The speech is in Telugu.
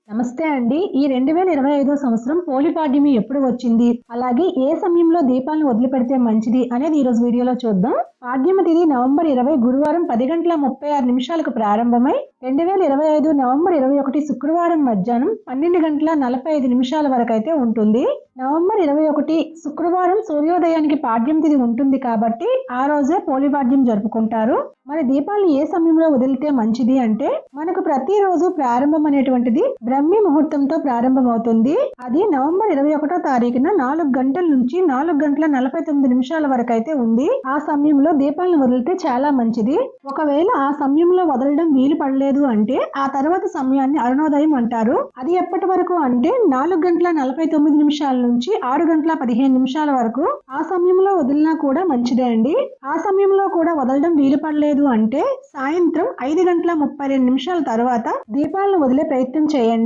నమస్తే అండి. ఈ 2025 సంవత్సరం పోలి పాడ్యమి ఎప్పుడు వచ్చింది? అలాగే ఏ సమయంలో దీపాలను వదిలిపెడితే మంచిది అనేది ఈరోజు వీడియోలో చూద్దాం. పాడ్యమి తిథి నవంబర్ 20 గురువారం 10:36 ప్రారంభమై 2025 నవంబర్ 21 శుక్రవారం మధ్యాహ్నం 12:45 వరకైతే ఉంటుంది. నవంబర్ 21 శుక్రవారం సూర్యోదయానికి పాడ్యం తిథి ఉంటుంది కాబట్టి ఆ రోజే పోలి పాడ్యం జరుపుకుంటారు. మరి దీపాలను ఏ సమయంలో వదిలితే మంచిది అంటే మనకు ప్రతిరోజు ప్రారంభం అనేటువంటిది బ్రహ్మీ ముహూర్తంతో ప్రారంభమవుతుంది. అది నవంబర్ 21 తారీఖున 4 గంటల నుంచి 4:49 వరకు అయితే ఉంది. ఆ సమయంలో దీపాలను వదిలితే చాలా మంచిది. ఒకవేళ ఆ సమయంలో వదలడం వీలు పడలేదు అంటే ఆ తర్వాత సమయాన్ని అరుణోదయం అంటారు. అది ఎప్పటి వరకు అంటే 4:49 నుంచి 6:15 వరకు ఆ సమయంలో వదిలినా కూడా మంచిదే అండి. ఆ సమయంలో కూడా వదలడం వీలు పడలేదు అంటే సాయంత్రం 5:32 తర్వాత దీపాలను వదిలే ప్రయత్నం చేయండి.